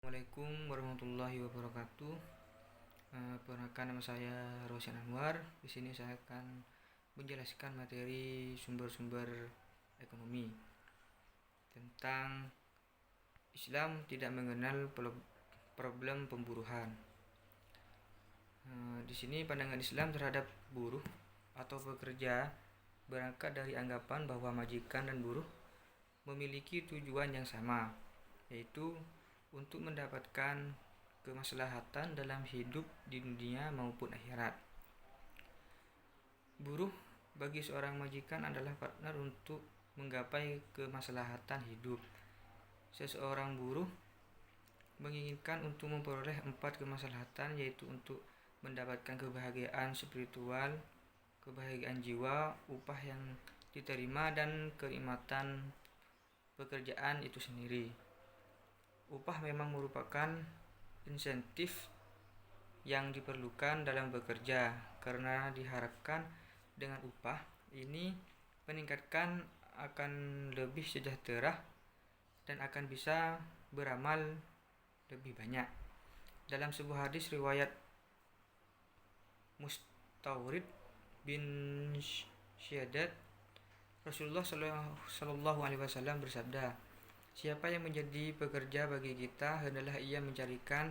Assalamualaikum warahmatullahi wabarakatuh. Perkenalkan, nama saya Rosyan Anwar. Di sini saya akan menjelaskan materi sumber-sumber ekonomi tentang Islam tidak mengenal problem pemburuan. Di sini pandangan Islam terhadap buruh atau pekerja berangkat dari anggapan bahwa majikan dan buruh memiliki tujuan yang sama, yaitu untuk mendapatkan kemaslahatan dalam hidup di dunia maupun akhirat. Buruh bagi seorang majikan adalah partner untuk menggapai kemaslahatan hidup. Seseorang buruh menginginkan untuk memperoleh 4 kemaslahatan, yaitu untuk mendapatkan kebahagiaan spiritual, kebahagiaan jiwa, upah yang diterima, dan kenikmatan pekerjaan itu sendiri. Upah memang merupakan insentif yang diperlukan dalam bekerja, karena diharapkan dengan upah ini meningkatkan akan lebih sejahtera dan akan bisa beramal lebih banyak. Dalam sebuah hadis riwayat Mustawrid bin Syaddad, Rasulullah Shallallahu Alaihi Wasallam bersabda, "Siapa yang menjadi pekerja bagi kita, hendaklah ia mencarikan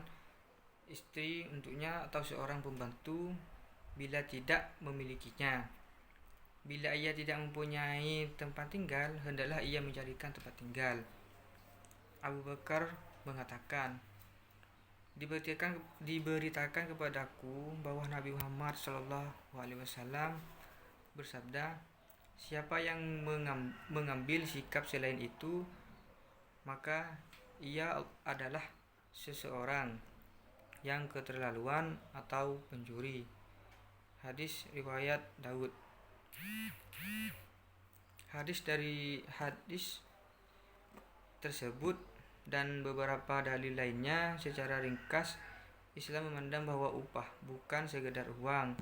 istri untuknya atau seorang pembantu bila tidak memilikinya. Bila ia tidak mempunyai tempat tinggal, hendaklah ia mencarikan tempat tinggal." Abu Bakar mengatakan, diberitakan kepadaku bahwa Nabi Muhammad SAW bersabda, "Siapa yang mengambil sikap selain itu, maka ia adalah seseorang yang keterlaluan atau pencuri." Hadis riwayat Daud. Hadis tersebut dan beberapa dalil lainnya secara ringkas, Islam memandang bahwa upah bukan sekedar uang.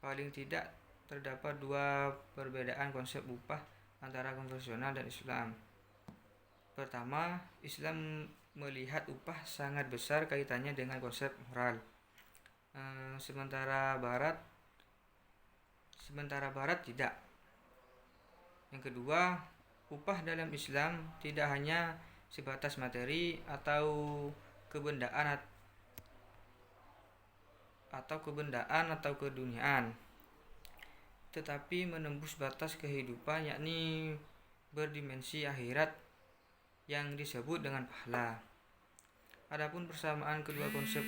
Paling tidak terdapat 2 perbedaan konsep upah antara konvensional dan Islam. Pertama, Islam melihat upah sangat besar kaitannya dengan konsep moral, sementara Barat tidak. Yang kedua, upah dalam Islam tidak hanya sebatas materi atau kebendaan atau keduniaan, tetapi menembus batas kehidupan, yakni berdimensi akhirat yang disebut dengan pahala. Adapun persamaan kedua konsep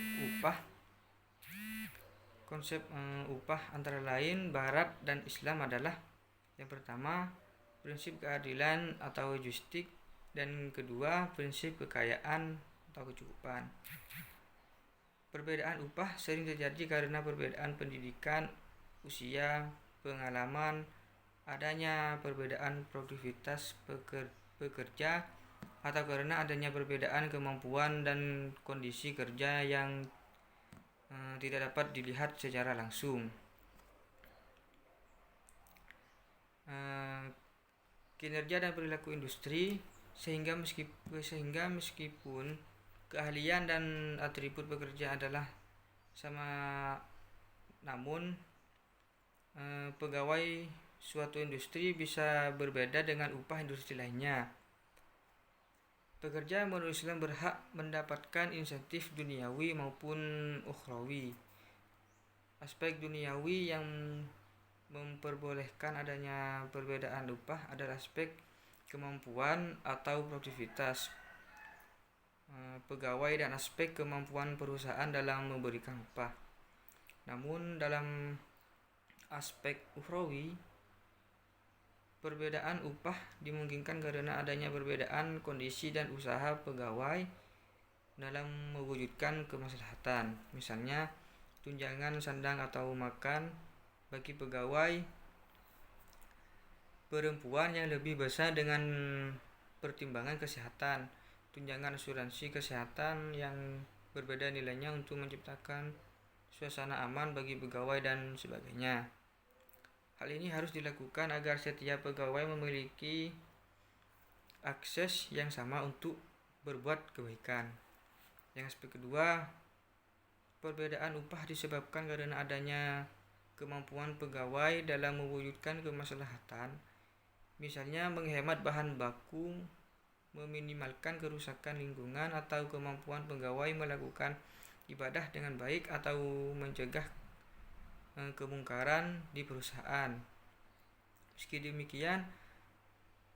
upah antara lain Barat dan Islam adalah: yang pertama, prinsip keadilan atau justik, dan kedua, prinsip kekayaan atau kecukupan. Perbedaan upah sering terjadi karena perbedaan pendidikan, usia, pengalaman, adanya perbedaan produktivitas pekerja, atau karena adanya perbedaan kemampuan dan kondisi kerja yang tidak dapat dilihat secara langsung. Kinerja dan perilaku industri, sehingga meskipun keahlian dan atribut pekerja adalah sama, namun pegawai suatu industri bisa berbeda dengan upah industri lainnya. Pekerja menurut Islam berhak mendapatkan insentif duniawi maupun ukhrawi. Aspek duniawi yang memperbolehkan adanya perbedaan upah adalah aspek kemampuan atau produktivitas pegawai dan aspek kemampuan perusahaan dalam memberikan upah. Namun dalam aspek ukhrawi, perbedaan upah dimungkinkan karena adanya perbedaan kondisi dan usaha pegawai dalam mewujudkan kemaslahatan. Misalnya, tunjangan sandang atau makan bagi pegawai perempuan yang lebih besar dengan pertimbangan kesehatan, tunjangan asuransi kesehatan yang berbeda nilainya untuk menciptakan suasana aman bagi pegawai, dan sebagainya. Hal ini harus dilakukan agar setiap pegawai memiliki akses yang sama untuk berbuat kebaikan. Yang aspek kedua, perbedaan upah disebabkan karena adanya kemampuan pegawai dalam mewujudkan kemaslahatan, misalnya menghemat bahan baku, meminimalkan kerusakan lingkungan, atau kemampuan pegawai melakukan ibadah dengan baik atau mencegah kemungkaran di perusahaan. Meski demikian,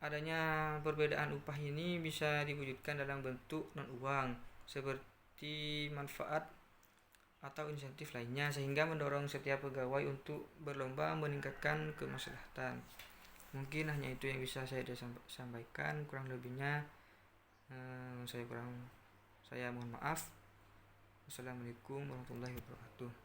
adanya perbedaan upah ini bisa diwujudkan dalam bentuk non-uang seperti manfaat atau insentif lainnya, sehingga mendorong setiap pegawai untuk berlomba meningkatkan kemaslahatan. Mungkin hanya itu yang bisa saya sampaikan, kurang lebihnya saya mohon maaf. Wassalamualaikum warahmatullahi wabarakatuh.